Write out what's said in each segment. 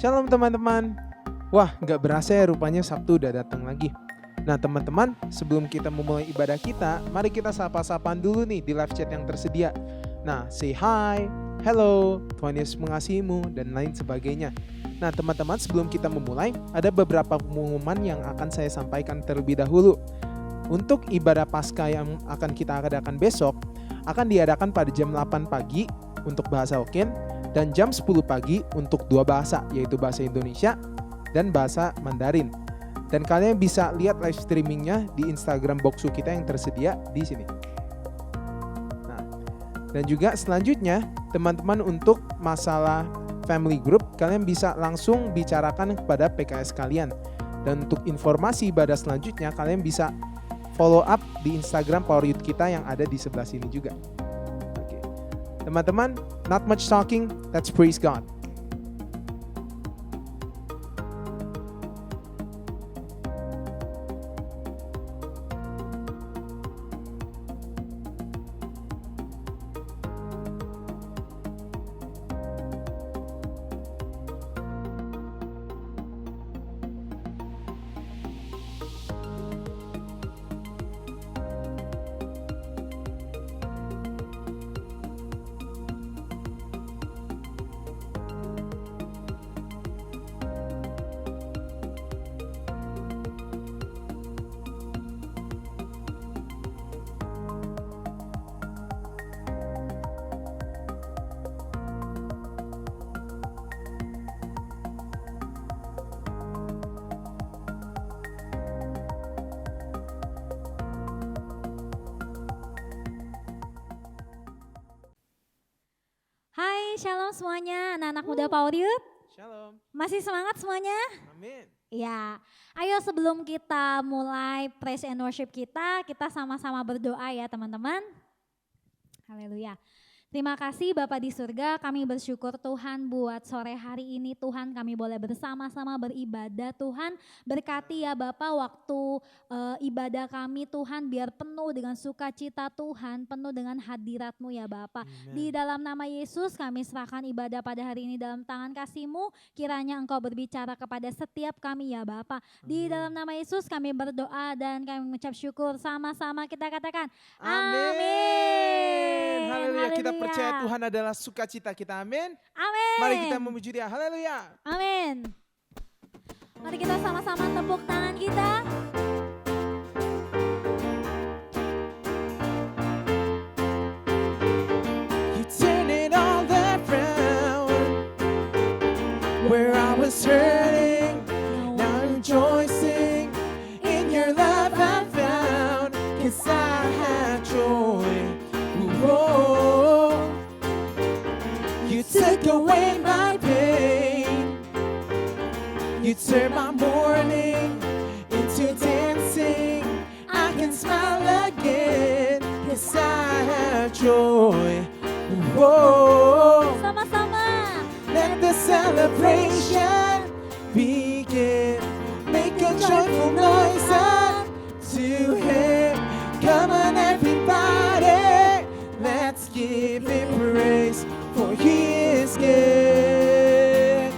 Shalom teman-teman. Wah, gak berasa ya rupanya Sabtu udah datang lagi. Nah teman-teman, sebelum kita memulai ibadah kita, mari kita sapa-sapaan dulu nih di live chat yang tersedia. Nah, say hi, hello, Tuhan Yesus mengasihimu, dan lain sebagainya. Nah teman-teman, sebelum kita memulai, ada beberapa pengumuman yang akan saya sampaikan terlebih dahulu. Untuk ibadah Paskah yang akan kita adakan besok, akan diadakan pada jam 8 pagi untuk bahasa Hokkien, dan jam 10 pagi untuk dua bahasa, yaitu bahasa Indonesia dan bahasa Mandarin. Dan kalian bisa lihat live streamingnya di Instagram Boksu kita yang tersedia di sini. Nah, dan juga selanjutnya, teman-teman untuk masalah family group, kalian bisa langsung bicarakan kepada PKS kalian. Dan untuk informasi ibadah selanjutnya, kalian bisa follow up di Instagram Power Youth kita yang ada di sebelah sini juga. Oke. Teman-teman, not much talking, let's praise God. Hai, shalom semuanya, anak-anak muda Power Youth. Shalom. Masih semangat semuanya? Amin. Ya, ayo sebelum kita mulai praise and worship kita sama-sama berdoa ya teman-teman. Haleluya. Terima kasih Bapa di surga, kami bersyukur Tuhan buat sore hari ini Tuhan kami boleh bersama-sama beribadah Tuhan. Berkati ya Bapa waktu ibadah kami Tuhan biar penuh dengan sukacita Tuhan, penuh dengan hadirat-Mu ya Bapa. Di dalam nama Yesus kami serahkan ibadah pada hari ini dalam tangan kasih-Mu. Kiranya Engkau berbicara kepada setiap kami ya Bapa. Di dalam nama Yesus kami berdoa dan kami mengucap syukur sama-sama kita katakan amin. Haleluya. Kita percaya Tuhan adalah sukacita kita. Amin. Amin. Mari kita memuji Dia. Haleluya. Amin. Mari kita sama-sama tepuk tangan kita. You turn it all around. Where I was hurting, now rejoicing. In your love I found, 'cause I had joy. Whoa. You took away my pain. You turned my mourning into dancing. I can smile again, 'cause I have joy. Whoa. Sama-sama. Let the celebration begin. Make a joyful noise unto Him. Come on everybody, let's give Him praise, for He is good.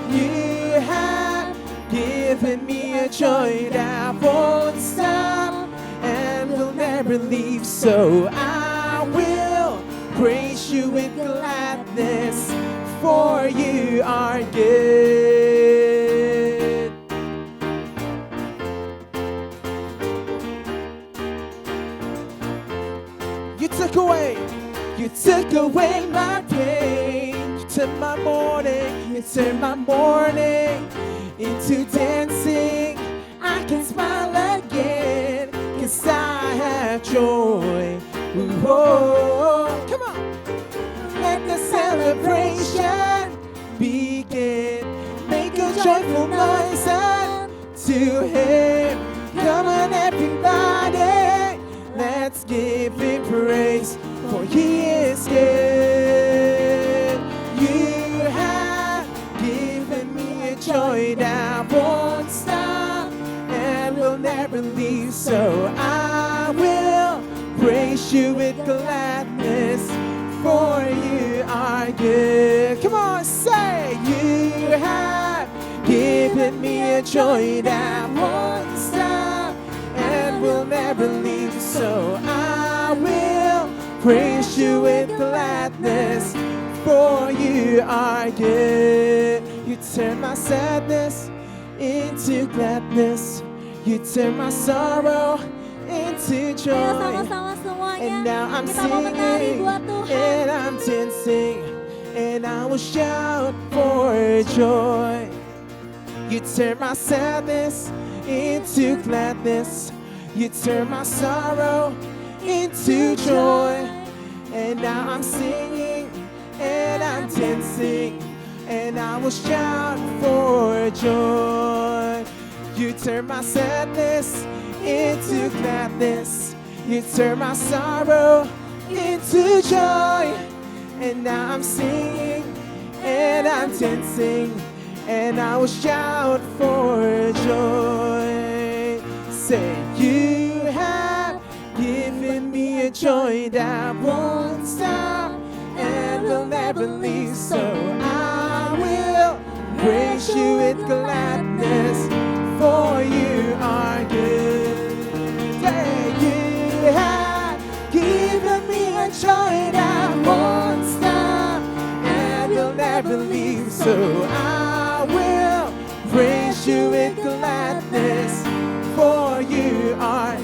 You have given me a joy that won't stop and will never leave, so I will praise you with gladness, for you are good. You took away my pain. You turned my mourning into dancing. I can smile again, 'cause I have joy. Whoa. Come on. Let the celebration begin. Make a joyful noise unto Him. Come on everybody, let's give Him praise, for He is good. You have given me a joy that won't stop and will never leave, so I will praise you with gladness, for you are good. Come on, say, you have given me a joy that won't stop and will never leave. So I will praise you with gladness, for you are good. You turn my sadness into gladness. You turn my sorrow into Ayo joy. sama-sama semuanya. And now I'm Kita mau menari singing, buat Tuhan. and I'm dancing, and I will shout for joy. You turn my sadness into gladness. You turn my sorrow into joy. And now I'm singing, and I'm dancing, and I will shout for joy. You turn my sadness into gladness. You turn my sorrow into joy. And now I'm singing, and I'm dancing, and I will shout for joy. Say, you have given me a joy that won't stop and will never leave. So I will praise you with gladness, for you are good. Say, you have given me a joy that won't stop and will never leave. So I will praise you with gladness, for you are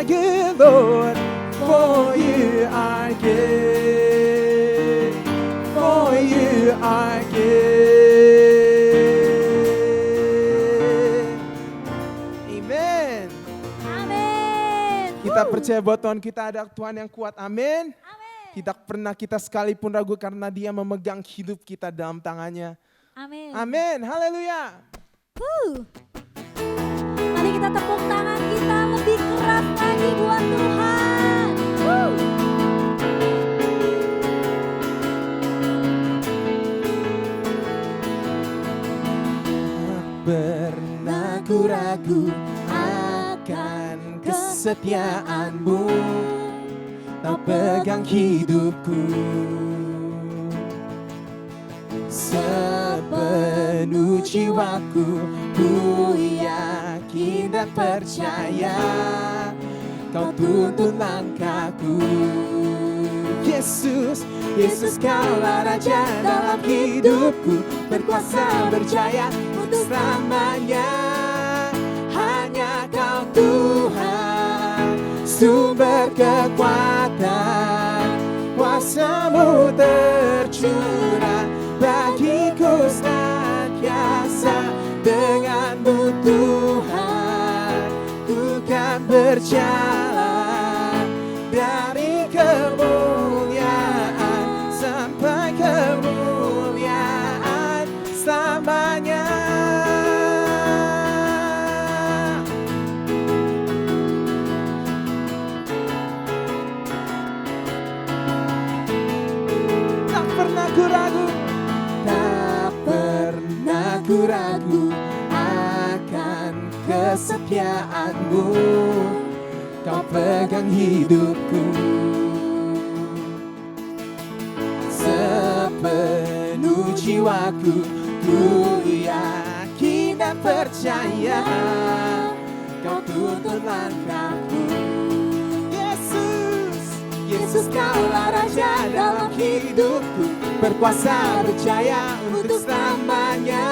good, Lord. For you are good. For you are good. Amen. Amin. Kita percaya bahwa Tuhan kita ada Tuhan yang kuat. Amin. Amin. Tidak pernah kita sekalipun ragu karena Dia memegang hidup kita dalam tangannya. Amin. Amin. Haleluya. Mari kita tepuk tangan kita lebih keras lagi buat Tuhan. Pernah ku ragu akan kesetiaan-Mu, Kau pegang hidupku. Sepenuh jiwaku, ku yakin dan percaya Kau tuntun langkahku. Yesus, Yesus Kaulah Raja dalam hidupku, berkuasa berjaya untuk selamanya. Hanya Kau Tuhan, sumber kekuatan, kuasa-Mu tercurah bagiku senantiasa. Dengan-Mu Tuhan, ku kan berjalan dari kemuliaan sampai kemuliaan selamanya. Tak pernah ku ragu, tak pernah ku ragu akan kesetiaan-Mu, Kau pegang hidupku. Sepenuh jiwaku, ku yakin dan percaya Kau tuntun langkahku. Yesus, Yesus Kaulah Raja dalam hidupku, berkuasa berjaya untuk selamanya.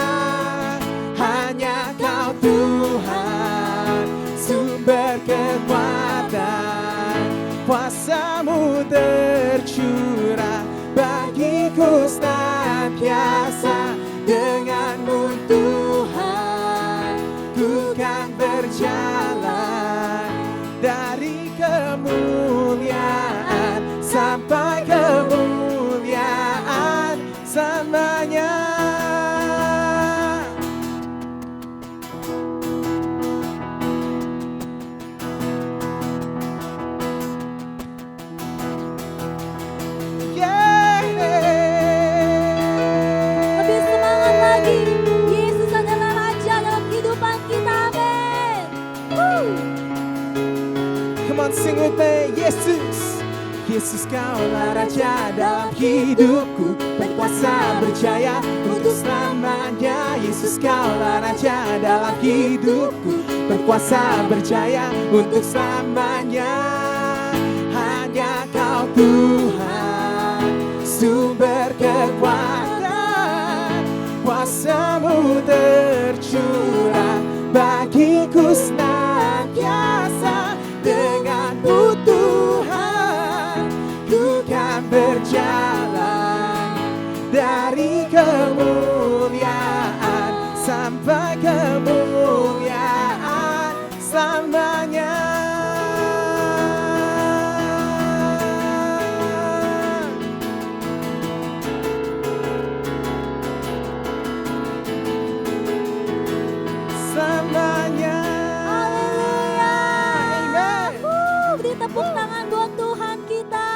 Hanya Kau Tuhan, sumber kekuatan, kuasa-Mu tercurah bagiku senantiasa. Dengan-Mu Tuhan, ku kan berjalan dari kemuliaan sampai kemuliaan selamanya. Lebih semangat lagi. Yesus adalah Raja dalam kehidupan kita. Amin. Come on, sing with me. Yesus, Yesus Kaulah Raja dalam hidupku, berkuasa berjaya untuk selamanya. Yesus Yesus kaulah Raja dalam hidupku, berkuasa berjaya untuk selamanya. Hanya Kau Tuhan, sumber kekuatan, kuasa-Mu tercurah bagiku senantiasa. Dengan-Mu Tuhan, ku kan berjalan dari kemuliaan sampai kemuliaan selamanya. Selamanya. Haleluya. Amen. Beri tepuk tangan buat Tuhan kita.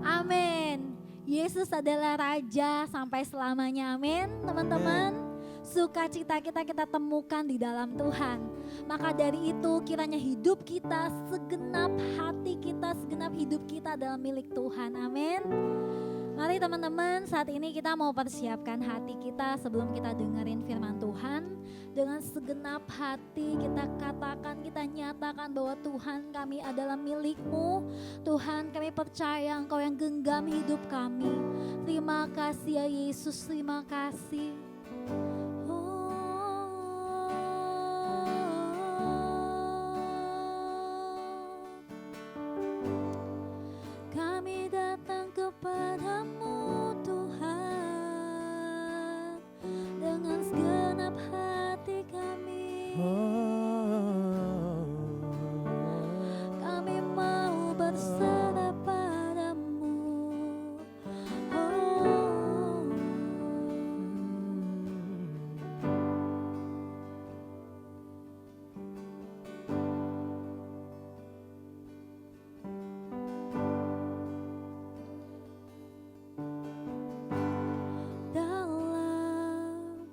Amin. Yesus adalah Raja sampai selamanya. Amin, teman-teman. Sukacita kita temukan di dalam Tuhan. Maka dari itu kiranya hidup kita, segenap hati kita, segenap hidup kita adalah milik Tuhan. Amin. Mari teman-teman, saat ini kita mau persiapkan hati kita sebelum kita dengerin firman Tuhan. Dengan segenap hati kita katakan, kita nyatakan bahwa Tuhan, kami adalah milik-Mu. Tuhan, kami percaya Engkau yang genggam hidup kami. Terima kasih ya Yesus, terima kasih. Kami datang kepadamu Tuhan, dengan segenap hati kami. Kami mau berserah padamu. Dalam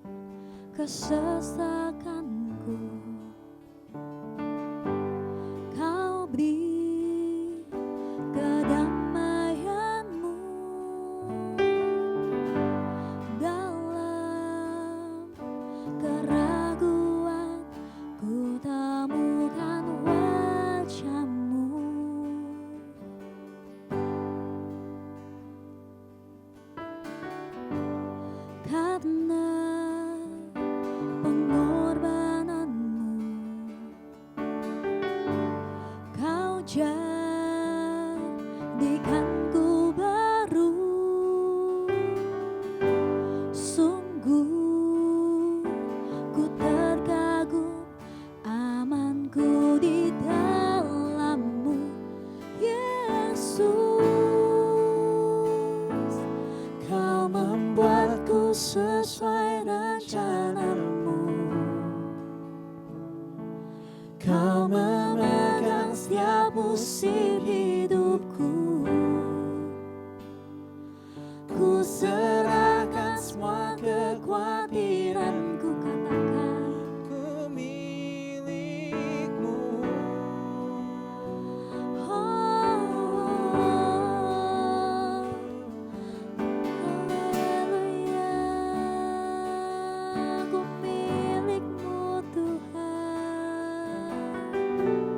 kesesakanku, Kau beri kedamaian-Mu. Dalam keraguan ku temukan wajah-Mu. Karena pengorbanan-Mu, Kau jadikanku baru. Sungguh ku terkagum, amanku di dalam-Mu, Yesus. Kau membuatku sesuai rencana-Mu. Kau memegang setiap musim hidupku. Ku serahkan semua kekhawatiranku, katakan Ku milik-Mu. Haleluya, ku milik-Mu Tuhan. Haleluya.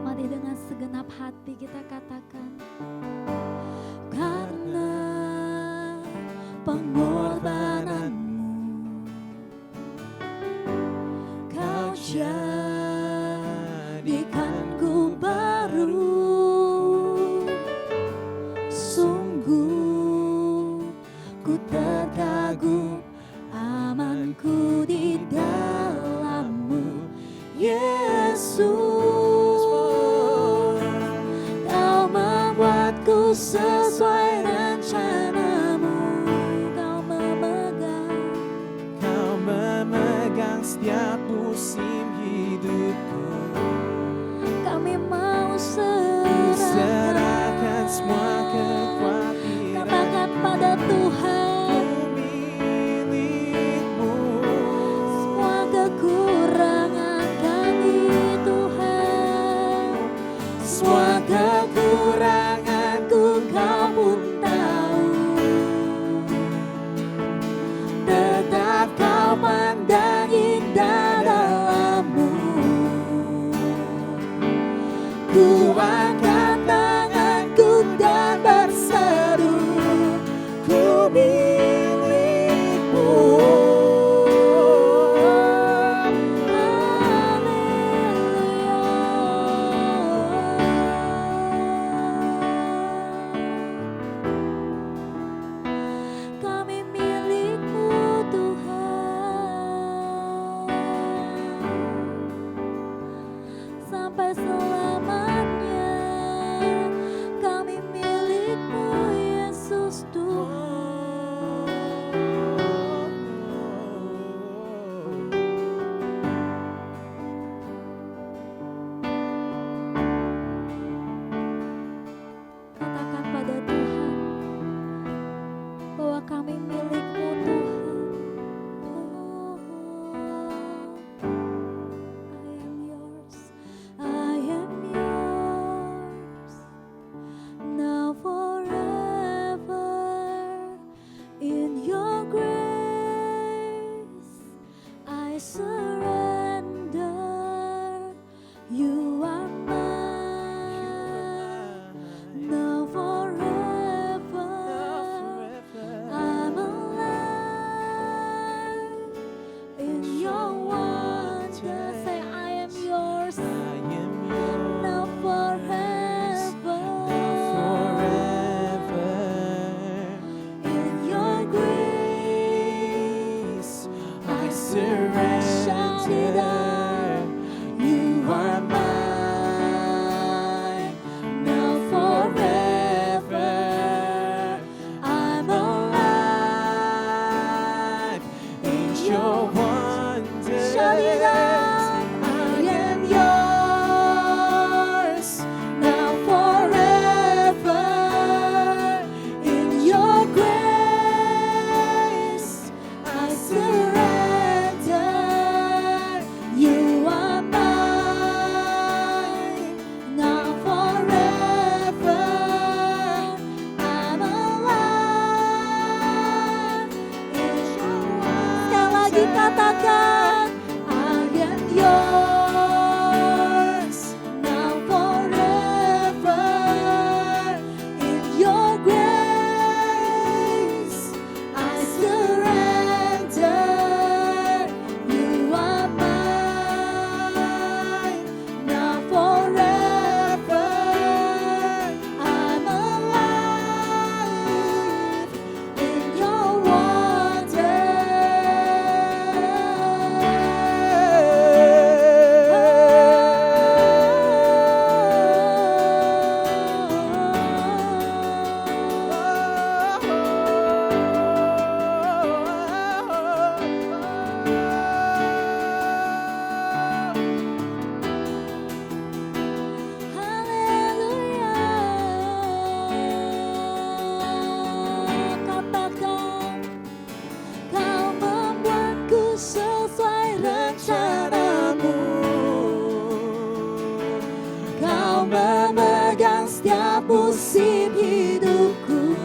Mari dengan segenap hati kita katakan, karena pengorbanan-Mu, Kau jadikanku baru. Sungguh ku terkagum, amanku di dalam-Mu, Yesus. Kau membuatku sesuai rencana-Mu. Kau memegang setiap musim hidupku. Kami mau Serahkan semua kekhawatiran. katakan pada Tuhan, Ku milik-Mu. semua kekurangan kami Tuhan. Semua kekuranganku Kau angkat tanganku dan berseru, ku milikmu. Kami milikmu Tuhan, sampai selamanya. Kami milikmu Yesus Tuhan. Katakan pada Tuhan bahwa kami milikmu Tuhan. I am yours, now forever. In your grace I surrender. You are mine, now forever. I'm alive in your wonder. Say, I am yours, now forever. In your grace I surrender. Shout it out. You are mine, now forever. I'm alive in your wonder. Shout it out. I am yours, now forever. In your grace I surrender. You are mine, now forever. I'm alive in your wonder. Sekali lagi katakan, I am yours, now forever. In your grace I surrender. You are mine, now forever. I'm alive in your wonder. Haleluya. Katakan, kau membuatku sesuai rencanamu. Kau memegang setiap musim hidupku.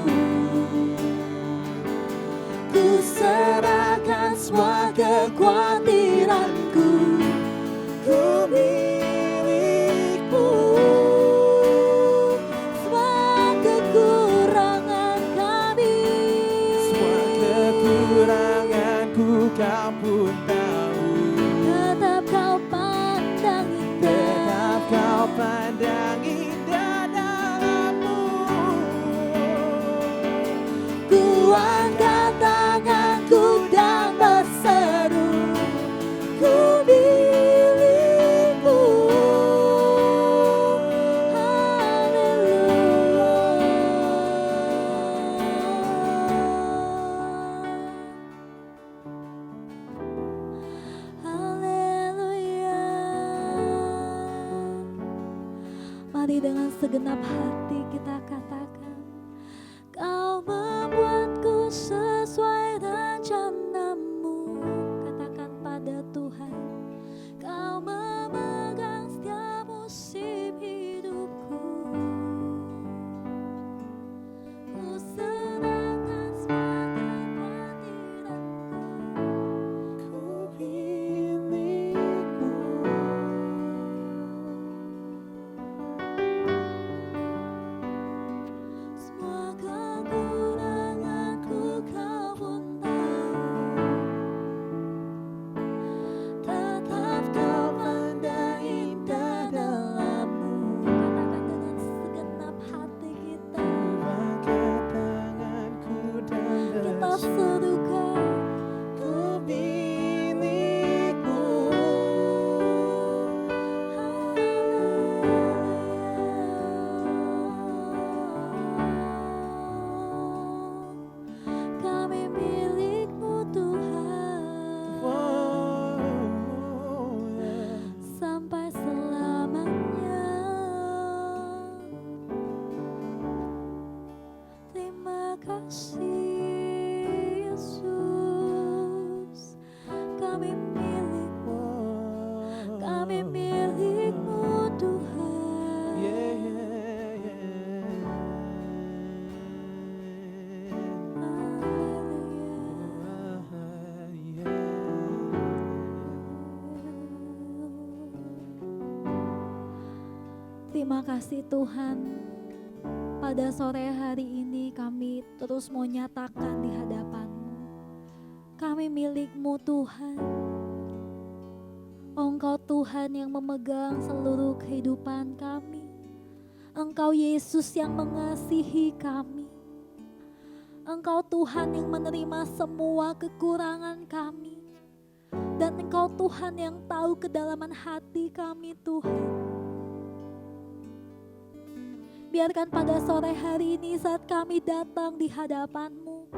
Ku serahkan semua kekhawatiranku. Ku milikmu. Semua kekurangan kami, Semua kekuranganku kau pun tahu. tetap kau pandang indah. Tetap kau pandang indah dalammu. Ku angkat tanganku dan berseru, ku milikmu. Haleluya. Haleluya. Mari dengan segenap hati kita katakan, kau membuatku sesuai rencanamu. Katakan pada Tuhan, kau memegang setiap musim hidupku. Ku serahkan semua kekhawatiranku. Ku milikmu. Terima kasih Tuhan. Pada sore hari ini kami terus mau nyatakan di hadapan-Mu. Kami milik-Mu Tuhan. Engkau Tuhan yang memegang seluruh kehidupan kami. Engkau Yesus yang mengasihi kami. Engkau Tuhan yang menerima semua kekurangan kami. Dan Engkau Tuhan yang tahu kedalaman hati kami Tuhan. Biarkan pada sore hari ini saat kami datang di hadapan-Mu,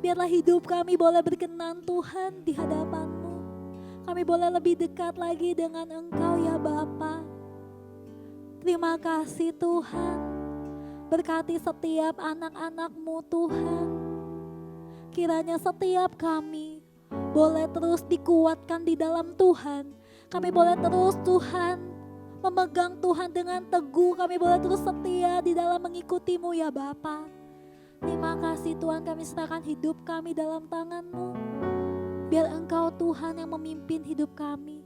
biarlah hidup kami boleh berkenan Tuhan di hadapan-Mu. Kami boleh lebih dekat lagi dengan Engkau ya Bapa. Terima kasih Tuhan. Berkati setiap anak-anak-Mu Tuhan. Kiranya setiap kami boleh terus dikuatkan di dalam Tuhan. Kami boleh terus Tuhan memegang Tuhan dengan teguh. Kami boleh terus setia di dalam mengikuti-Mu ya Bapa. Terima kasih Tuhan, kami serahkan hidup kami dalam tangan-Mu. Biar Engkau Tuhan yang memimpin hidup kami.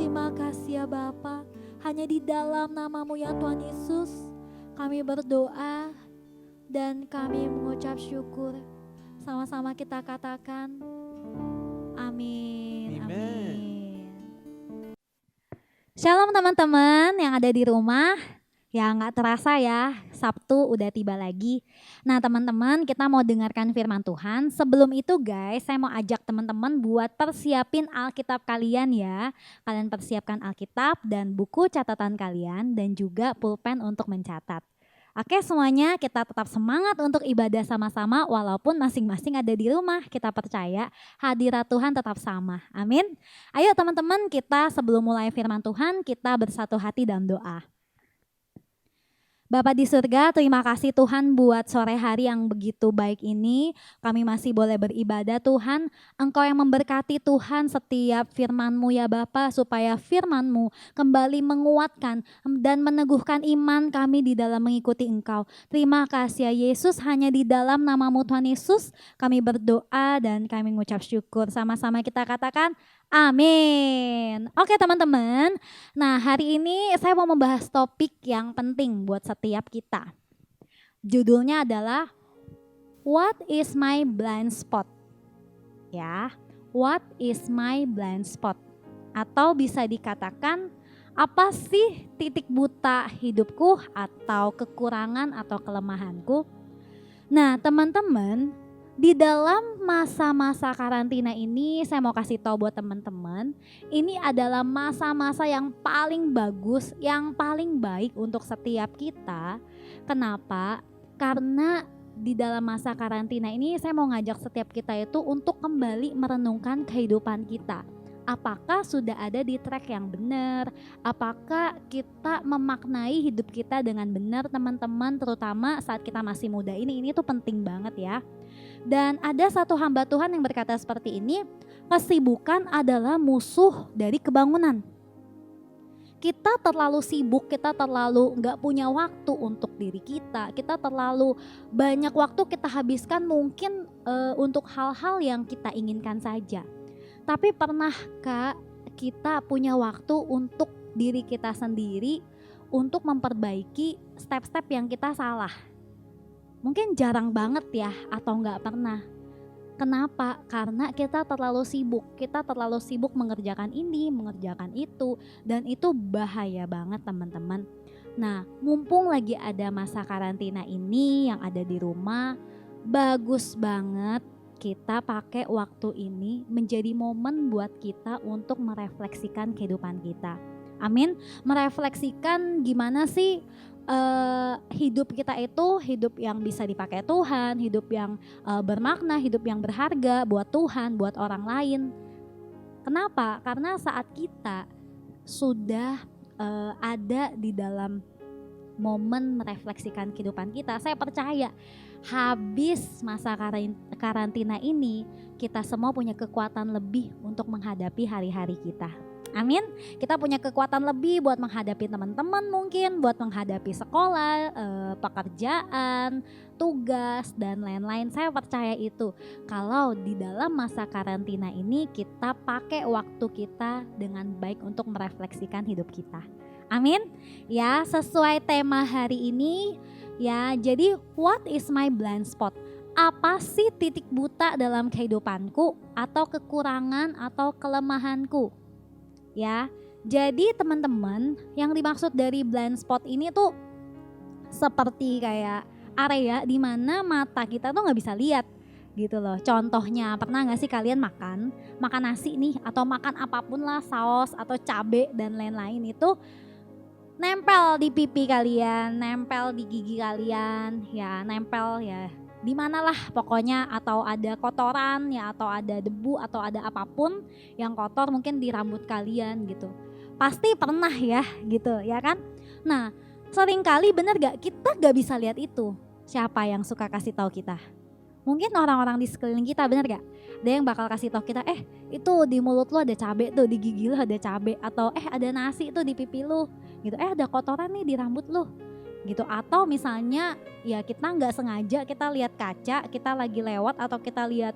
Terima kasih ya Bapa. Hanya di dalam nama-Mu ya Tuhan Yesus kami berdoa dan kami mengucap syukur. Sama-sama kita katakan amin. Amin. Shalom teman-teman yang ada di rumah. Ya gak terasa ya, Sabtu udah tiba lagi. Nah teman-teman, kita mau dengarkan firman Tuhan. Sebelum itu guys, saya mau ajak teman-teman buat persiapin Alkitab kalian ya. Kalian persiapkan Alkitab dan buku catatan kalian dan juga pulpen untuk mencatat. Oke semuanya, kita tetap semangat untuk ibadah sama-sama walaupun masing-masing ada di rumah. Kita percaya hadirat Tuhan tetap sama. Amin. Ayo teman-teman, kita sebelum mulai firman Tuhan, kita bersatu hati dalam doa. Bapa di surga, terima kasih Tuhan buat sore hari yang begitu baik ini. Kami masih boleh beribadah Tuhan. Engkau yang memberkati Tuhan setiap firman-Mu ya Bapa, supaya firman-Mu kembali menguatkan dan meneguhkan iman kami di dalam mengikuti Engkau. Terima kasih ya Yesus, hanya di dalam nama-Mu Tuhan Yesus kami berdoa dan kami mengucap syukur. Sama-sama kita katakan amin. Oke teman-teman, nah hari ini saya mau membahas topik yang penting buat setiap kita. Judulnya adalah What is my blind spot? Ya, what is my blind spot? Atau bisa dikatakan apa sih titik buta hidupku atau kekurangan atau kelemahanku? Nah teman-teman, di dalam masa-masa karantina ini saya mau kasih tahu buat teman-teman, ini adalah masa-masa yang paling bagus, yang paling baik untuk setiap kita. Kenapa? Karena di dalam masa karantina ini saya mau ngajak setiap kita itu untuk kembali merenungkan kehidupan kita. Apakah sudah ada di track yang benar? Apakah kita memaknai hidup kita dengan benar teman-teman, terutama saat kita masih muda ini tuh penting banget ya. Dan ada satu hamba Tuhan yang berkata seperti ini, kesibukan adalah musuh dari kebangunan. Kita terlalu sibuk, kita terlalu gak punya waktu untuk diri kita terlalu banyak waktu kita habiskan mungkin untuk hal-hal yang kita inginkan saja. Tapi pernahkah kita punya waktu untuk diri kita sendiri, untuk memperbaiki step-step yang kita salah? Mungkin jarang banget ya, atau nggak pernah. Kenapa? Karena kita terlalu sibuk mengerjakan ini, mengerjakan itu, dan itu bahaya banget teman-teman. Nah, mumpung lagi ada masa karantina ini yang ada di rumah, bagus banget kita pakai waktu ini menjadi momen buat kita untuk merefleksikan kehidupan kita. Amin. Merefleksikan gimana sih hidup kita itu hidup yang bisa dipakai Tuhan, hidup yang bermakna, hidup yang berharga buat Tuhan, buat orang lain. Kenapa? Karena saat kita sudah ada di dalam momen merefleksikan kehidupan kita, saya percaya habis masa karantina ini kita semua punya kekuatan lebih untuk menghadapi hari-hari kita. Amin. Kita punya kekuatan lebih buat menghadapi teman-teman mungkin, buat menghadapi sekolah, pekerjaan, tugas, dan lain-lain. Saya percaya itu. Kalau di dalam masa karantina ini kita pakai waktu kita dengan baik untuk merefleksikan hidup kita. Amin. Ya, sesuai tema hari ini ya. Jadi what is my blind spot? Apa sih titik buta dalam kehidupanku atau kekurangan atau kelemahanku? Ya. Jadi teman-teman, yang dimaksud dari blind spot ini tuh seperti kayak area di mana mata kita tuh nggak bisa lihat gitu loh. Contohnya, pernah nggak sih kalian makan nasi nih atau makan apapun lah, saus atau cabe dan lain-lain itu nempel di pipi kalian, nempel di gigi kalian, ya nempel ya di mana lah pokoknya, atau ada kotoran ya, atau ada debu atau ada apapun yang kotor mungkin di rambut kalian gitu. Pasti pernah ya gitu ya kan. Nah seringkali bener gak kita gak bisa lihat itu. Siapa yang suka kasih tahu kita? Mungkin orang-orang di sekeliling kita, bener gak? Ada yang bakal kasih tahu kita, itu di mulut lu ada cabai tuh, di gigi lu ada cabai, atau ada nasi tuh di pipi lu gitu, ada kotoran nih di rambut lu gitu. Atau misalnya ya kita nggak sengaja, kita lihat kaca, kita lagi lewat atau kita lihat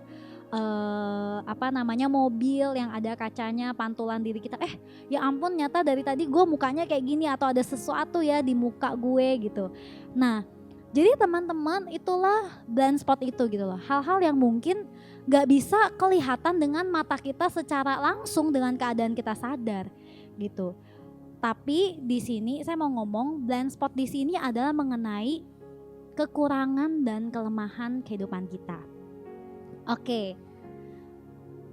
mobil yang ada kacanya, pantulan diri kita, ya ampun nyata dari tadi gue mukanya kayak gini, atau ada sesuatu ya di muka gue gitu. Nah jadi teman-teman, itulah blind spot itu gitu loh. Hal-hal yang mungkin gak bisa kelihatan dengan mata kita secara langsung dengan keadaan kita sadar gitu. Tapi di sini saya mau ngomong, blind spot di sini adalah mengenai kekurangan dan kelemahan kehidupan kita. Oke.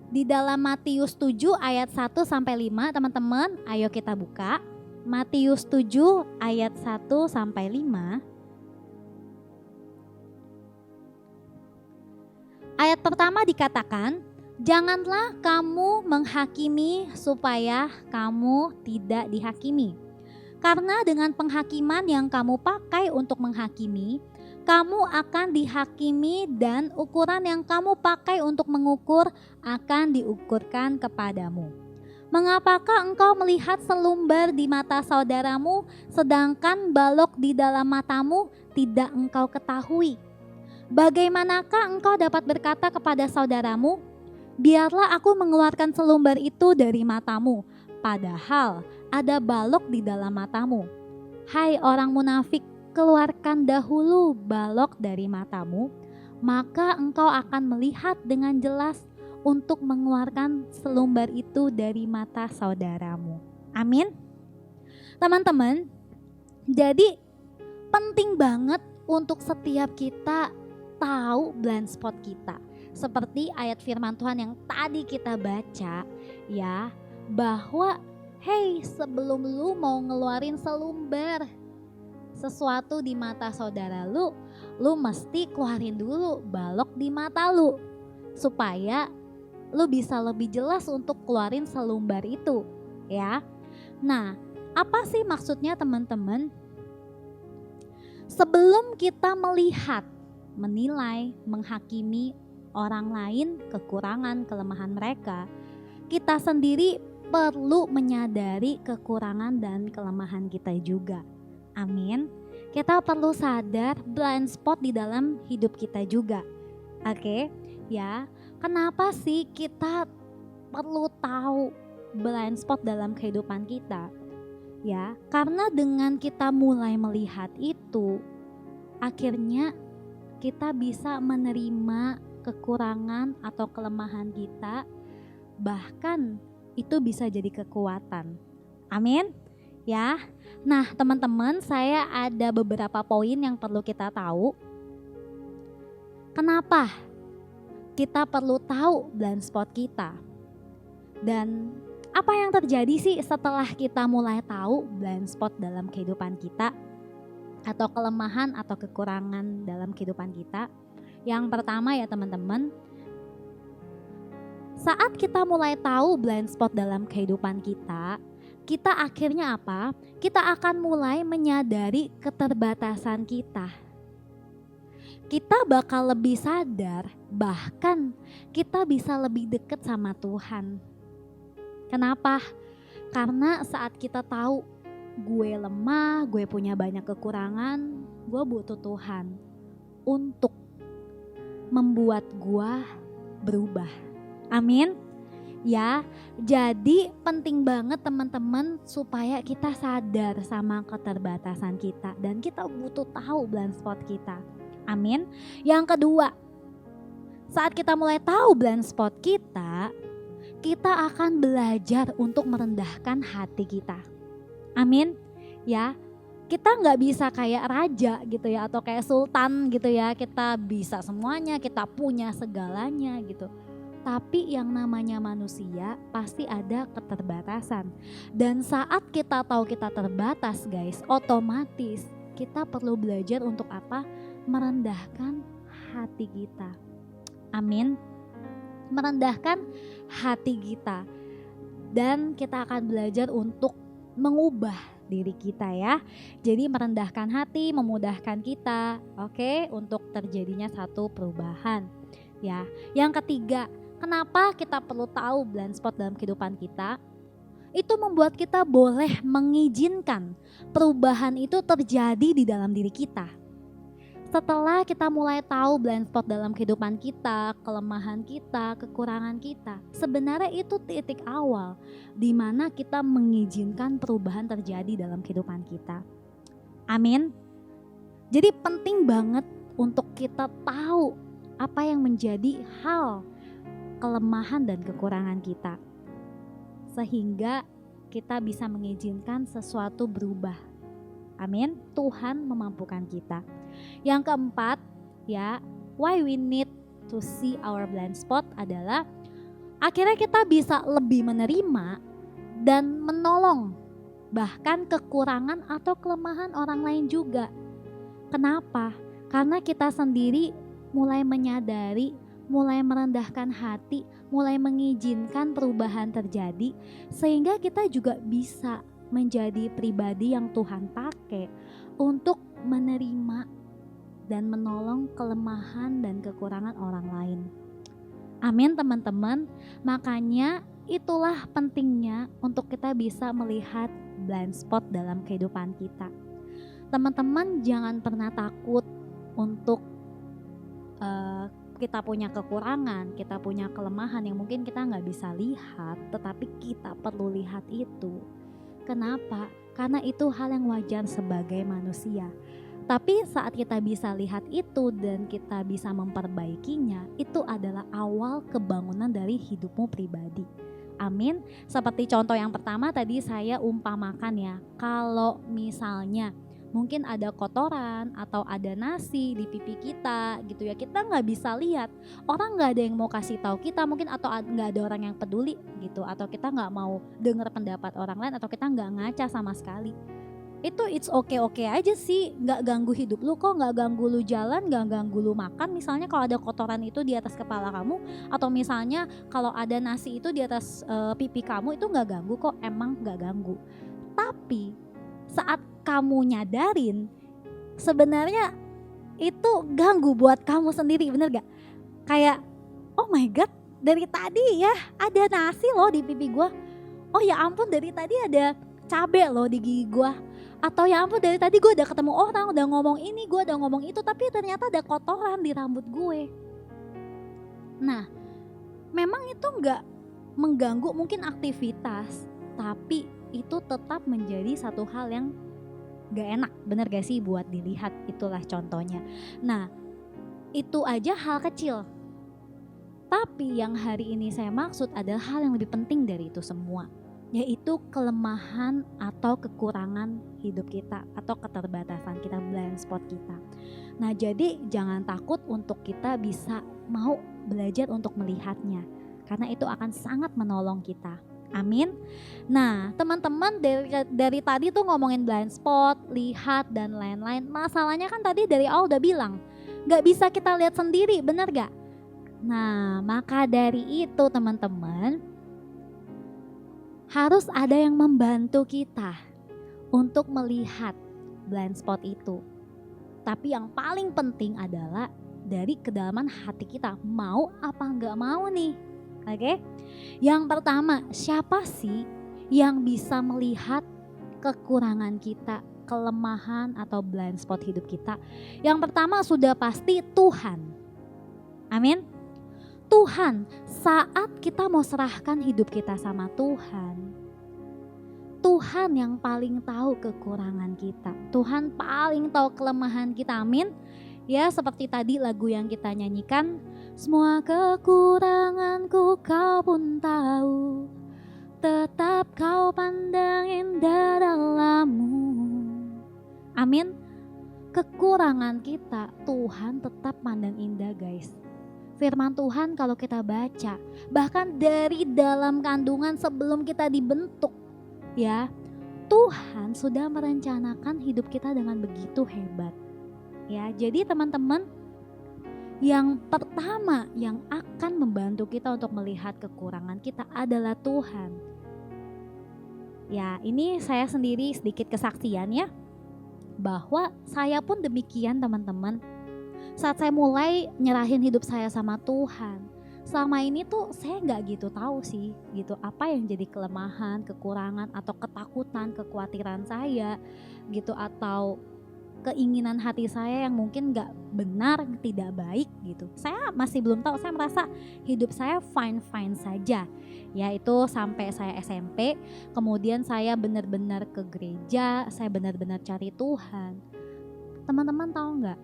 Di dalam Matius 7 ayat 1 sampai 5, teman-teman, ayo kita buka. Matius 7 ayat 1 sampai 5. Ayat pertama dikatakan, janganlah kamu menghakimi supaya kamu tidak dihakimi. Karena dengan penghakiman yang kamu pakai untuk menghakimi, kamu akan dihakimi, dan ukuran yang kamu pakai untuk mengukur akan diukurkan kepadamu. Mengapakah engkau melihat selumbar di mata saudaramu, sedangkan balok di dalam matamu tidak engkau ketahui? Bagaimanakah engkau dapat berkata kepada saudaramu, biarlah aku mengeluarkan selumbar itu dari matamu, padahal ada balok di dalam matamu? Hai orang munafik, keluarkan dahulu balok dari matamu, maka engkau akan melihat dengan jelas untuk mengeluarkan selumbar itu dari mata saudaramu. Amin. Teman-teman, jadi penting banget untuk setiap kita tahu blind spot kita. Seperti ayat firman Tuhan yang tadi kita baca ya, bahwa sebelum lu mau ngeluarin selumbar sesuatu di mata saudara lu mesti keluarin dulu balok di mata lu, supaya lu bisa lebih jelas untuk keluarin selumbar itu ya. Nah, apa sih maksudnya teman-teman? Sebelum kita melihat, menilai, menghakimi orang lain, kekurangan, kelemahan mereka, kita sendiri perlu menyadari kekurangan dan kelemahan kita juga. Amin. Kita perlu sadar blind spot di dalam hidup kita juga. Oke, ya. Kenapa sih kita perlu tahu blind spot dalam kehidupan kita? Ya, karena dengan kita mulai melihat itu, akhirnya kita bisa menerima kekurangan atau kelemahan kita, bahkan itu bisa jadi kekuatan. Amin. Ya. Nah, teman-teman, saya ada beberapa poin yang perlu kita tahu. Kenapa kita perlu tahu blind spot kita? Dan apa yang terjadi sih setelah kita mulai tahu blind spot dalam kehidupan kita, atau kelemahan atau kekurangan dalam kehidupan kita? Yang pertama ya teman-teman, saat kita mulai tahu blind spot dalam kehidupan kita, kita akhirnya apa? Kita akan mulai menyadari keterbatasan kita. Kita bakal lebih sadar, bahkan kita bisa lebih dekat sama Tuhan. Kenapa? Karena saat kita tahu gue lemah, gue punya banyak kekurangan, gue butuh Tuhan untuk membuat gue berubah. Amin. Ya, jadi penting banget teman-teman supaya kita sadar sama keterbatasan kita dan kita butuh tahu blind spot kita. Amin. Yang kedua, saat kita mulai tahu blind spot kita akan belajar untuk merendahkan hati kita. Amin. Ya, kita nggak bisa kayak raja gitu ya atau kayak sultan gitu ya. Kita bisa semuanya, kita punya segalanya gitu. Tapi yang namanya manusia pasti ada keterbatasan. Dan saat kita tahu kita terbatas guys, otomatis kita perlu belajar untuk apa? Merendahkan hati kita. Amin. Merendahkan hati kita. Dan kita akan belajar untuk mengubah diri kita ya. Jadi merendahkan hati memudahkan kita, oke, untuk terjadinya satu perubahan. Ya, yang ketiga, kenapa kita perlu tahu blind spot dalam kehidupan kita? Itu membuat kita boleh mengizinkan perubahan itu terjadi di dalam diri kita. Setelah kita mulai tahu blind spot dalam kehidupan kita, kelemahan kita, kekurangan kita, sebenarnya itu titik awal di mana kita mengizinkan perubahan terjadi dalam kehidupan kita. Amin. Jadi penting banget untuk kita tahu apa yang menjadi hal kelemahan dan kekurangan kita. Sehingga kita bisa mengizinkan sesuatu berubah. Amin. Tuhan memampukan kita. Yang keempat, ya, why we need to see our blind spot adalah akhirnya kita bisa lebih menerima dan menolong bahkan kekurangan atau kelemahan orang lain juga. Kenapa? Karena kita sendiri mulai menyadari, mulai merendahkan hati, mulai mengizinkan perubahan terjadi, sehingga kita juga bisa menjadi pribadi yang Tuhan pakai untuk menerima dan menolong kelemahan dan kekurangan orang lain. Amin teman-teman. Makanya itulah pentingnya untuk kita bisa melihat blind spot dalam kehidupan kita. Teman-teman jangan pernah takut untuk kita punya kekurangan, kita punya kelemahan yang mungkin kita nggak bisa lihat, tetapi kita perlu lihat itu. Kenapa? Karena itu hal yang wajar sebagai manusia. Tapi saat kita bisa lihat itu dan kita bisa memperbaikinya, itu adalah awal kebangunan dari hidupmu pribadi. Amin. Seperti contoh yang pertama tadi saya umpamakan ya, kalau misalnya mungkin ada kotoran atau ada nasi di pipi kita gitu ya, kita nggak bisa lihat, orang nggak ada yang mau kasih tahu kita mungkin, atau nggak ada orang yang peduli gitu, atau kita nggak mau dengar pendapat orang lain, atau kita nggak ngaca sama sekali. Itu it's okay aja sih, nggak ganggu hidup lu kok, nggak ganggu lu jalan, nggak ganggu lu makan. Misalnya kalau ada kotoran itu di atas kepala kamu, atau misalnya kalau ada nasi itu di atas pipi kamu, itu nggak ganggu kok, emang nggak ganggu. Tapi saat kamu nyadarin sebenarnya itu ganggu buat kamu sendiri, bener gak? Kayak oh my god, dari tadi ya ada nasi loh di pipi gua, oh ya ampun dari tadi ada cabai loh di gigi gua, atau ya ampun dari tadi gue udah ketemu orang, udah ngomong ini, gue udah ngomong itu, tapi ternyata ada kotoran di rambut gue. Nah, memang itu gak mengganggu mungkin aktivitas, tapi itu tetap menjadi satu hal yang gak enak, bener gak sih buat dilihat, itulah contohnya. Nah, itu aja hal kecil. Tapi yang hari ini saya maksud adalah hal yang lebih penting dari itu semua, yaitu kelemahan atau kekurangan hidup kita atau keterbatasan kita, blind spot kita. Nah, jadi jangan takut untuk kita bisa mau belajar untuk melihatnya, karena itu akan sangat menolong kita. Amin. Nah, teman-teman dari tadi tuh ngomongin blind spot, lihat dan lain-lain. Masalahnya kan tadi dari awal udah bilang, gak bisa kita lihat sendiri, bener gak? Nah, maka dari itu teman-teman, harus ada yang membantu kita untuk melihat blind spot itu. Tapi yang paling penting adalah dari kedalaman hati kita, mau apa enggak mau nih. Oke? Yang pertama, siapa sih yang bisa melihat kekurangan kita, kelemahan atau blind spot hidup kita? Yang pertama sudah pasti Tuhan. Amin. Tuhan, saat kita mau serahkan hidup kita sama Tuhan, Tuhan yang paling tahu kekurangan kita. Tuhan paling tahu kelemahan kita, amin. Ya seperti tadi lagu yang kita nyanyikan, semua kekuranganku kau pun tahu, tetap kau pandang indah dalammu. Amin. Kekurangan kita Tuhan tetap pandang indah guys. Firman Tuhan kalau kita baca, bahkan dari dalam kandungan sebelum kita dibentuk, ya, Tuhan sudah merencanakan hidup kita dengan begitu hebat. Ya, jadi teman-teman, yang pertama yang akan membantu kita untuk melihat kekurangan kita adalah Tuhan. Ya, ini saya sendiri sedikit kesaksian ya, bahwa saya pun demikian teman-teman. Saat saya mulai nyerahin hidup saya sama Tuhan, selama ini tuh saya nggak gitu tahu sih gitu apa yang jadi kelemahan, kekurangan atau ketakutan, kekhawatiran saya gitu, atau keinginan hati saya yang mungkin nggak benar, tidak baik gitu. Saya masih belum tahu, saya merasa hidup saya fine-fine saja. Ya itu sampai saya SMP, kemudian saya benar-benar ke gereja, saya benar-benar cari Tuhan. Teman-teman tahu nggak?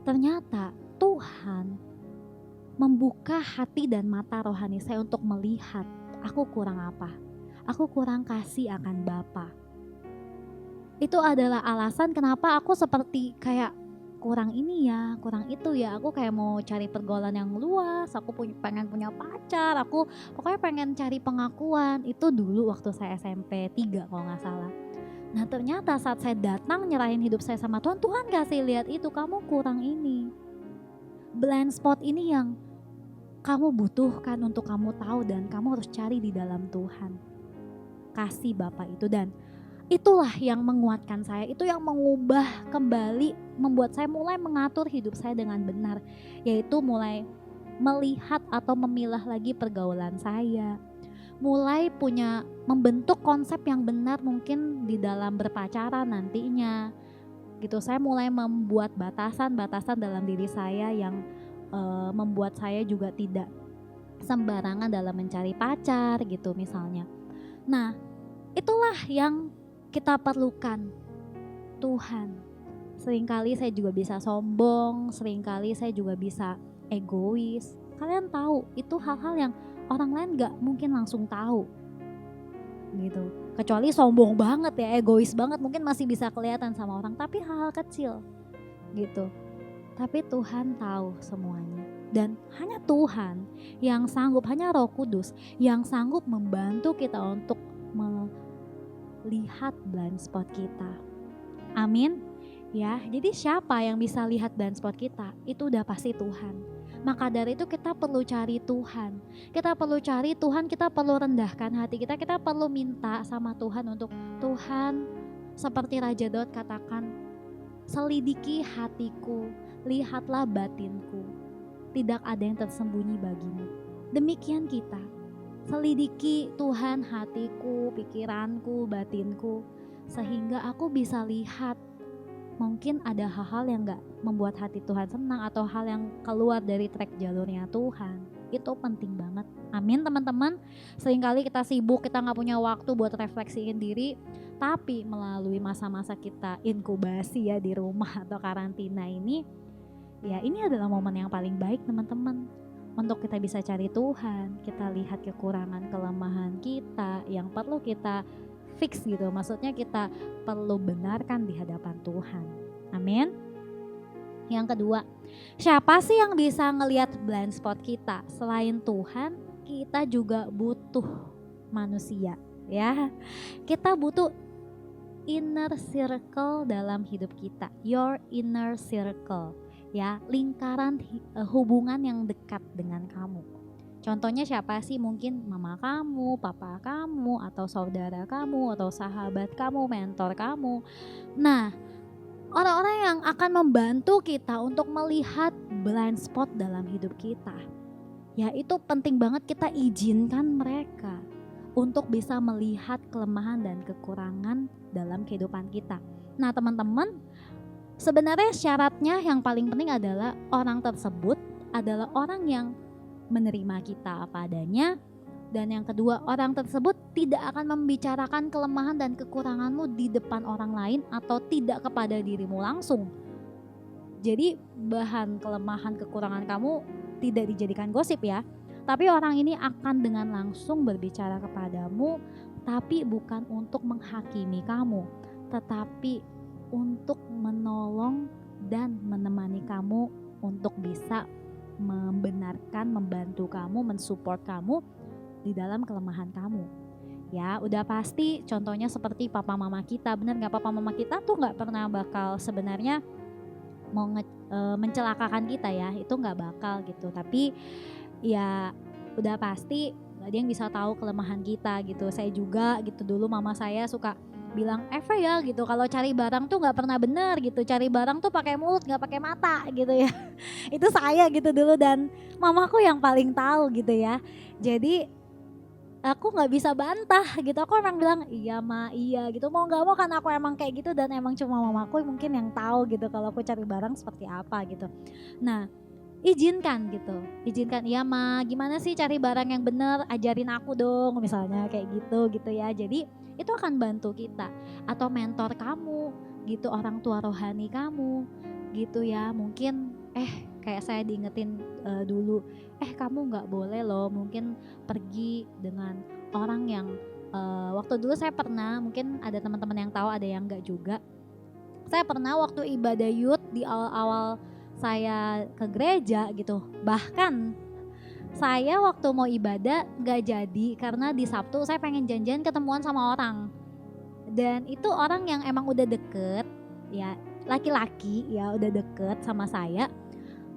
Ternyata Tuhan membuka hati dan mata rohani saya untuk melihat aku kurang apa. Aku kurang kasih akan Bapa. Itu adalah alasan kenapa aku seperti kayak kurang ini ya, kurang itu ya. Aku kayak mau cari pergaulan yang luas, aku pengen punya pacar, aku pokoknya pengen cari pengakuan. Itu dulu waktu saya SMP 3 kalau gak salah. Nah ternyata saat saya datang nyerahin hidup saya sama Tuhan, Tuhan kasih lihat itu, kamu kurang ini. Blind spot ini yang kamu butuhkan untuk kamu tahu dan kamu harus cari di dalam Tuhan. Kasih Bapa itu, dan itulah yang menguatkan saya, itu yang mengubah kembali, membuat saya mulai mengatur hidup saya dengan benar. Yaitu mulai melihat atau memilah lagi pergaulan saya. Mulai punya membentuk konsep yang benar mungkin di dalam berpacaran nantinya gitu. Saya mulai membuat batasan-batasan dalam diri saya yang membuat saya juga tidak sembarangan dalam mencari pacar gitu misalnya. Nah itulah yang kita perlukan, Tuhan. Seringkali saya juga bisa sombong, seringkali saya juga bisa egois. Kalian tahu itu hal-hal yang orang lain gak mungkin langsung tahu gitu. Kecuali sombong banget ya, egois banget mungkin masih bisa kelihatan sama orang, tapi hal-hal kecil gitu. Tapi Tuhan tahu semuanya, dan hanya Tuhan yang sanggup, hanya Roh Kudus yang sanggup membantu kita untuk melihat blind spot kita. Amin. Ya, jadi siapa yang bisa lihat blind spot kita? Itu udah pasti Tuhan. Maka dari itu kita perlu cari Tuhan. Kita perlu cari Tuhan, kita perlu rendahkan hati kita perlu minta sama Tuhan untuk, Tuhan, seperti Raja Daud katakan, selidiki hatiku, lihatlah batinku, tidak ada yang tersembunyi bagimu. Demikian kita, selidiki Tuhan hatiku, pikiranku, batinku, sehingga aku bisa lihat mungkin ada hal-hal yang gak membuat hati Tuhan senang atau hal yang keluar dari track jalurnya Tuhan. Itu penting banget. Amin teman-teman. Seringkali kita sibuk, kita gak punya waktu buat refleksiin diri. Tapi melalui masa-masa kita inkubasi ya di rumah atau karantina ini, ya ini adalah momen yang paling baik teman-teman. Untuk kita bisa cari Tuhan, kita lihat kekurangan kelemahan kita yang perlu kita fix gitu, maksudnya kita perlu benarkan di hadapan Tuhan. Amin. Yang kedua, siapa sih yang bisa ngelihat blind spot kita? Selain Tuhan, kita juga butuh manusia ya. Kita butuh inner circle dalam hidup kita, your inner circle ya, lingkaran hubungan yang dekat dengan kamu. Contohnya siapa sih? Mungkin mama kamu, papa kamu, atau saudara kamu, atau sahabat kamu, mentor kamu. Nah, orang-orang yang akan membantu kita untuk melihat blind spot dalam hidup kita. Ya itu penting banget kita izinkan mereka untuk bisa melihat kelemahan dan kekurangan dalam kehidupan kita. Nah teman-teman, sebenarnya syaratnya yang paling penting adalah orang tersebut adalah orang yang menerima kita apa adanya. Dan yang kedua, orang tersebut tidak akan membicarakan kelemahan dan kekuranganmu di depan orang lain atau tidak kepada dirimu langsung. Jadi bahan kelemahan kekurangan kamu tidak dijadikan gosip ya. Tapi orang ini akan dengan langsung berbicara kepadamu, tapi bukan untuk menghakimi kamu, tetapi untuk menolong dan menemani kamu untuk bisa membenarkan, membantu kamu, mensupport kamu di dalam kelemahan kamu. Ya udah pasti contohnya seperti papa mama kita. Benar gak, papa mama kita tuh gak pernah bakal sebenarnya mau mencelakakan kita ya, itu gak bakal gitu. Tapi ya udah pasti gak ada yang bisa tahu kelemahan kita gitu. Saya juga gitu, dulu mama saya suka bilang, Eva ya gitu, kalau cari barang tuh gak pernah bener gitu, cari barang tuh pakai mulut gak pakai mata gitu ya. Itu saya gitu dulu, dan mamaku yang paling tahu gitu ya. Jadi aku nggak bisa bantah gitu, aku emang bilang iya ma iya gitu, mau nggak mau kan aku emang kayak gitu, dan emang cuma mamaku mungkin yang tahu gitu kalau aku cari barang seperti apa gitu. Nah izinkan gitu, izinkan, iya ma gimana sih cari barang yang bener, ajarin aku dong misalnya kayak gitu ya. Jadi itu akan bantu kita, atau mentor kamu gitu, orang tua rohani kamu gitu ya. Mungkin kayak saya diingetin dulu, kamu nggak boleh loh mungkin pergi dengan orang yang waktu dulu saya pernah, mungkin ada teman-teman yang tahu, ada yang enggak juga. Saya pernah waktu ibadah youth di awal-awal saya ke gereja gitu, bahkan saya waktu mau ibadah gak jadi karena di Sabtu saya pengen janjian ketemuan sama orang, dan itu orang yang emang udah deket ya, laki-laki ya, udah deket sama saya.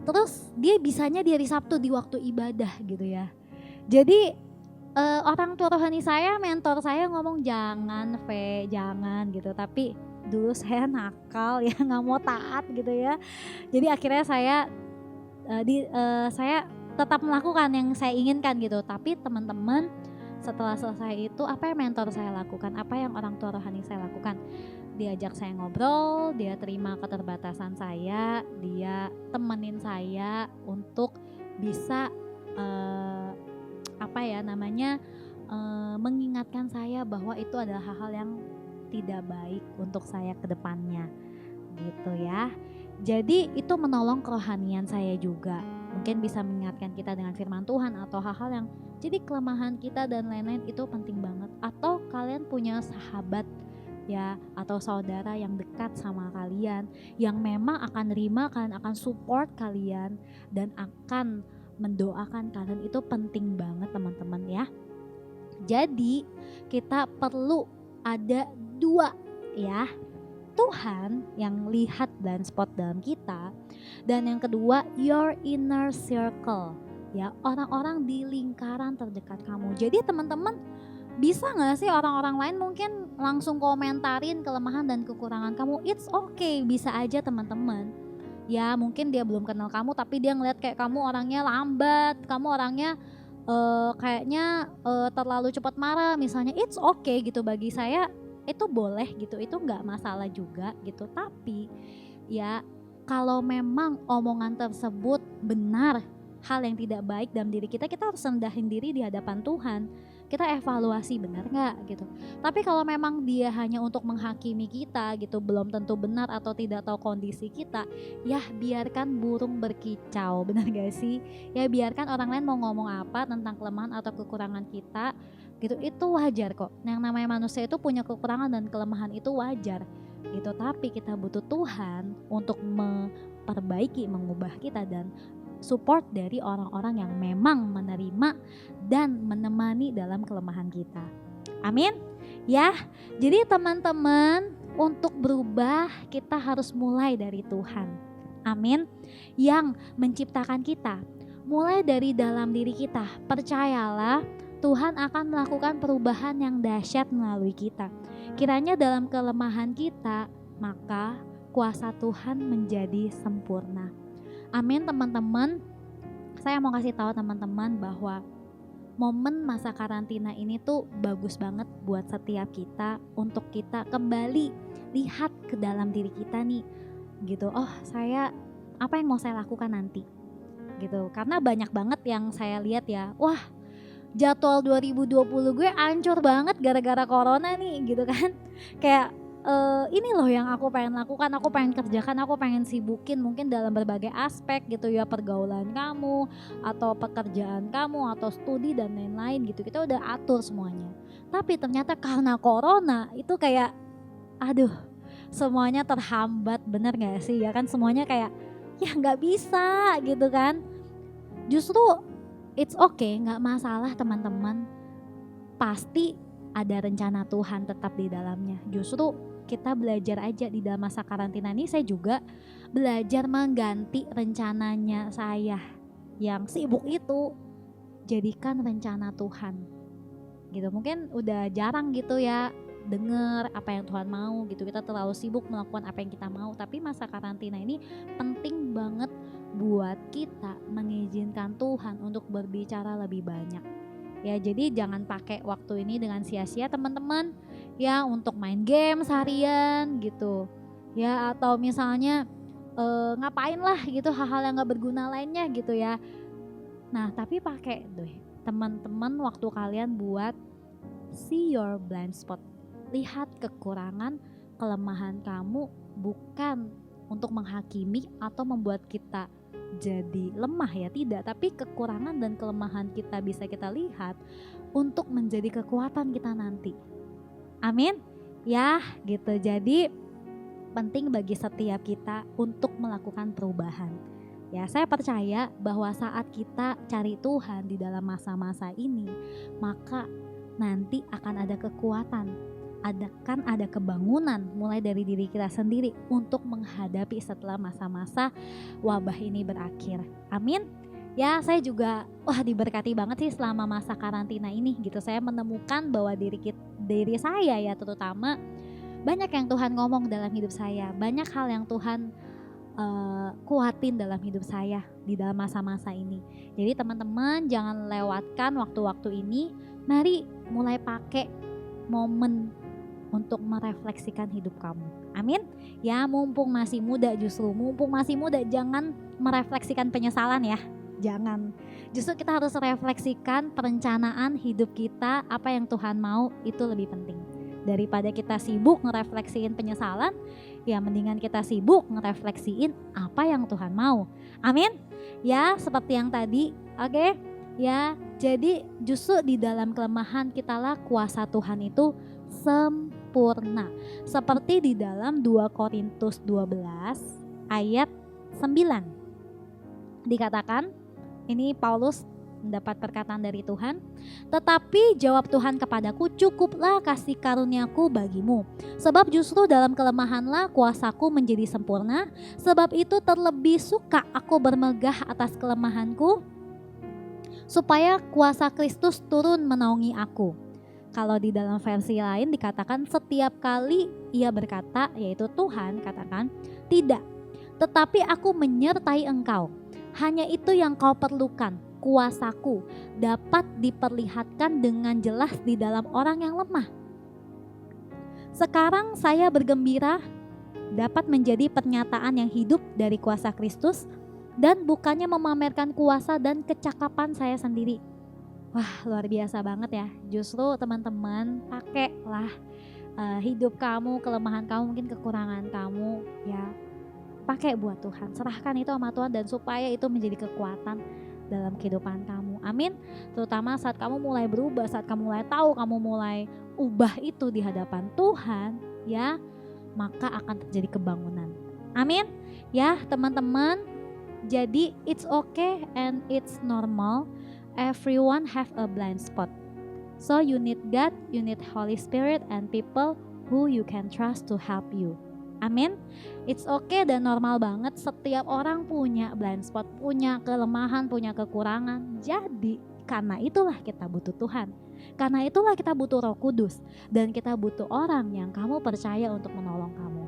Terus dia bisanya di hari Sabtu di waktu ibadah gitu ya. Jadi orang tua rohani saya, mentor saya ngomong jangan jangan gitu. Tapi dulu saya nakal ya, nggak mau taat gitu ya. Jadi akhirnya saya tetap melakukan yang saya inginkan gitu. Tapi teman-teman, setelah selesai itu apa yang mentor saya lakukan, apa yang orang tua rohani saya lakukan, diajak saya ngobrol, dia terima keterbatasan saya, dia temenin saya untuk bisa mengingatkan saya bahwa itu adalah hal-hal yang tidak baik untuk saya ke depannya gitu ya. Jadi itu menolong kerohanian saya juga, mungkin bisa mengingatkan kita dengan firman Tuhan atau hal-hal yang jadi kelemahan kita dan lain-lain, itu penting banget. Atau kalian punya sahabat ya, atau saudara yang dekat sama kalian, yang memang akan nerima kalian, akan support kalian, dan akan mendoakan kalian, itu penting banget teman-teman ya. Jadi kita perlu ada dua ya, Tuhan yang lihat dan spot dalam kita, dan yang kedua your inner circle ya, orang-orang di lingkaran terdekat kamu. Jadi teman-teman, bisa gak sih orang-orang lain mungkin langsung komentarin kelemahan dan kekurangan kamu? It's okay, bisa aja teman-teman. Ya mungkin dia belum kenal kamu, tapi dia ngeliat kayak kamu orangnya lambat, kamu orangnya kayaknya terlalu cepat marah misalnya. It's okay gitu, bagi saya itu boleh gitu, itu gak masalah juga gitu. Tapi ya kalau memang omongan tersebut benar hal yang tidak baik dalam diri kita, kita harus rendahin diri di hadapan Tuhan. Kita evaluasi benar gak gitu. Tapi kalau memang dia hanya untuk menghakimi kita gitu, belum tentu benar atau tidak tahu kondisi kita, ya biarkan burung berkicau, benar gak sih? Ya biarkan orang lain mau ngomong apa tentang kelemahan atau kekurangan kita gitu, itu wajar kok. Yang namanya manusia itu punya kekurangan dan kelemahan, itu wajar gitu. Tapi kita butuh Tuhan untuk memperbaiki, mengubah kita, dan support dari orang-orang yang memang menerima dan menemani dalam kelemahan kita. Amin ya. Jadi teman-teman, untuk berubah kita harus mulai dari Tuhan. Amin. Yang menciptakan kita, mulai dari dalam diri kita. Percayalah, Tuhan akan melakukan perubahan yang dahsyat melalui kita. Kiranya dalam kelemahan kita, maka kuasa Tuhan menjadi sempurna. Amin teman-teman. Saya mau kasih tahu teman-teman bahwa momen masa karantina ini tuh bagus banget buat setiap kita, untuk kita kembali lihat ke dalam diri kita nih gitu. Oh, apa yang mau saya lakukan nanti? gitu. Karena banyak banget yang saya lihat ya, wah jadwal 2020 gue ancur banget gara-gara corona nih gitu kan. Kayak ini loh yang aku pengen lakukan, aku pengen kerjakan, aku pengen sibukin mungkin dalam berbagai aspek gitu ya, pergaulan kamu atau pekerjaan kamu atau studi dan lain-lain gitu. Kita udah atur semuanya. Tapi ternyata karena corona itu kayak aduh semuanya terhambat, bener gak sih ya kan, semuanya kayak ya nggak bisa gitu kan. Justru it's okay, nggak masalah teman-teman, pasti ada rencana Tuhan tetap di dalamnya. Justru kita belajar aja di dalam masa karantina ini, saya juga belajar mengganti rencananya saya yang sibuk itu, jadikan rencana Tuhan gitu. Mungkin udah jarang gitu ya dengar apa yang Tuhan mau gitu, kita terlalu sibuk melakukan apa yang kita mau. Tapi masa karantina ini penting banget buat kita mengizinkan Tuhan untuk berbicara lebih banyak ya. Jadi jangan pakai waktu ini dengan sia-sia teman-teman ya, untuk main game seharian gitu ya, atau misalnya ngapain lah gitu, hal-hal yang gak berguna lainnya gitu ya. Nah tapi pakai deh teman-teman waktu kalian buat see your blind spot, lihat kekurangan, kelemahan kamu, bukan untuk menghakimi atau membuat kita jadi lemah ya, tidak, tapi kekurangan dan kelemahan kita bisa kita lihat untuk menjadi kekuatan kita nanti. Amin ya gitu. Jadi penting bagi setiap kita untuk melakukan perubahan ya. Saya percaya bahwa saat kita cari Tuhan di dalam masa-masa ini, maka nanti akan ada kekuatan, ada kebangunan mulai dari diri kita sendiri untuk menghadapi setelah masa-masa wabah ini berakhir. Amin. Ya saya juga diberkati banget sih selama masa karantina ini gitu. Saya menemukan bahwa diri saya ya terutama, banyak yang Tuhan ngomong dalam hidup saya, banyak hal yang Tuhan kuatin dalam hidup saya di dalam masa-masa ini. Jadi teman-teman jangan lewatkan waktu-waktu ini. Mari mulai pakai momen untuk merefleksikan hidup kamu. Amin. Ya mumpung masih muda, justru mumpung masih muda jangan merefleksikan penyesalan ya. Jangan. Justru kita harus refleksikan perencanaan hidup kita, apa yang Tuhan mau, itu lebih penting. Daripada kita sibuk ngerefleksiin penyesalan, ya mendingan kita sibuk ngerefleksiin apa yang Tuhan mau. Amin. Ya seperti yang tadi, oke? Ya jadi justru di dalam kelemahan kita lah kuasa Tuhan itu sempurna. Seperti di dalam 2 Korintus 12 ayat 9 dikatakan, ini Paulus mendapat perkataan dari Tuhan. Tetapi jawab Tuhan kepadaku, cukuplah kasih karuniaku bagimu. Sebab justru dalam kelemahanlah kuasaku menjadi sempurna. Sebab itu terlebih suka aku bermegah atas kelemahanku, supaya kuasa Kristus turun menaungi aku. Kalau di dalam versi lain dikatakan setiap kali ia berkata, yaitu Tuhan katakan, tidak, tetapi aku menyertai engkau. Hanya itu yang kau perlukan, kuasaku dapat diperlihatkan dengan jelas di dalam orang yang lemah. Sekarang saya bergembira dapat menjadi pernyataan yang hidup dari kuasa Kristus dan bukannya memamerkan kuasa dan kecakapan saya sendiri. Wah luar biasa banget ya. Justru teman-teman pakailah hidup kamu, kelemahan kamu, mungkin kekurangan kamu ya, pakai buat Tuhan, serahkan itu sama Tuhan dan supaya itu menjadi kekuatan dalam kehidupan kamu. Amin. Terutama saat kamu mulai berubah, saat kamu mulai tahu, kamu mulai ubah itu di hadapan Tuhan ya, maka akan terjadi kebangunan. Amin. Ya teman-teman, jadi it's okay and it's normal. Everyone have a blind spot. So you need God, you need Holy Spirit and people who you can trust to help you. Amin. It's okay dan normal banget, setiap orang punya blind spot, punya kelemahan, punya kekurangan. Jadi karena itulah kita butuh Tuhan. Karena itulah kita butuh Roh Kudus. Dan kita butuh orang yang kamu percaya untuk menolong kamu.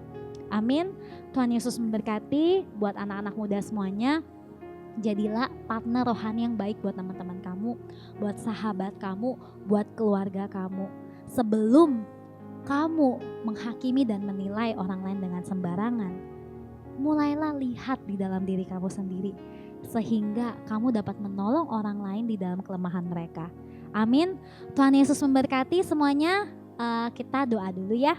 Amin. Tuhan Yesus memberkati buat anak-anak muda semuanya. Jadilah partner rohani yang baik buat teman-teman kamu, buat sahabat kamu, buat keluarga kamu. Sebelum kamu menghakimi dan menilai orang lain dengan sembarangan, mulailah lihat di dalam diri kamu sendiri. sehingga kamu dapat menolong orang lain di dalam kelemahan mereka. Amin. Tuhan Yesus memberkati semuanya. Kita doa dulu ya.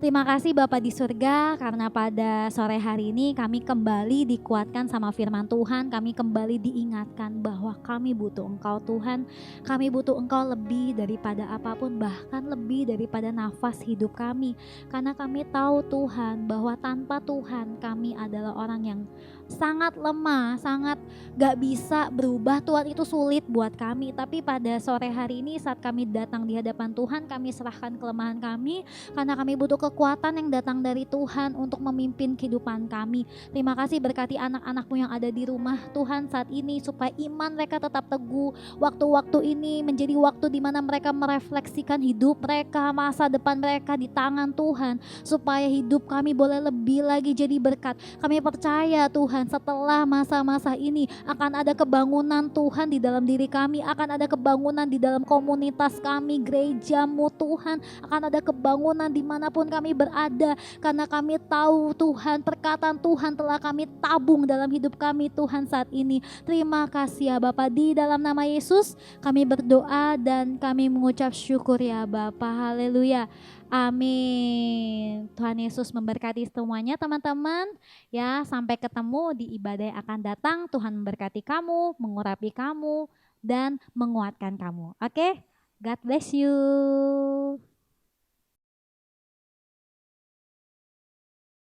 Terima kasih Bapa di surga, karena pada sore hari ini kami kembali dikuatkan sama firman Tuhan. Kami kembali diingatkan bahwa kami butuh Engkau Tuhan. Kami butuh Engkau lebih daripada apapun, bahkan lebih daripada nafas hidup kami. Karena kami tahu Tuhan bahwa tanpa Tuhan kami adalah orang yang sangat lemah, sangat gak bisa berubah. Tuhan, itu sulit buat kami. Tapi pada sore hari ini saat kami datang di hadapan Tuhan, kami serahkan kelemahan kami, karena kami butuh kekuatan yang datang dari Tuhan untuk memimpin kehidupan kami. Terima kasih, berkati anak-anak-Mu yang ada di rumah Tuhan saat ini, supaya iman mereka tetap teguh. Waktu-waktu ini menjadi waktu di mana mereka merefleksikan hidup mereka, masa depan mereka di tangan Tuhan, supaya hidup kami boleh lebih lagi jadi berkat. Kami percaya Tuhan, setelah masa-masa ini akan ada kebangunan Tuhan di dalam diri kami, akan ada kebangunan di dalam komunitas kami, gereja-Mu Tuhan, akan ada kebangunan dimanapun kami berada, karena kami tahu Tuhan, perkataan Tuhan telah kami tabung dalam hidup kami Tuhan saat ini. Terima kasih ya Bapa, di dalam nama Yesus kami berdoa dan kami mengucap syukur ya Bapa. Haleluya. Amin. Tuhan Yesus memberkati semuanya teman-teman. Ya, sampai ketemu di ibadah yang akan datang. Tuhan memberkati kamu, mengurapi kamu, dan menguatkan kamu. Oke? God bless you.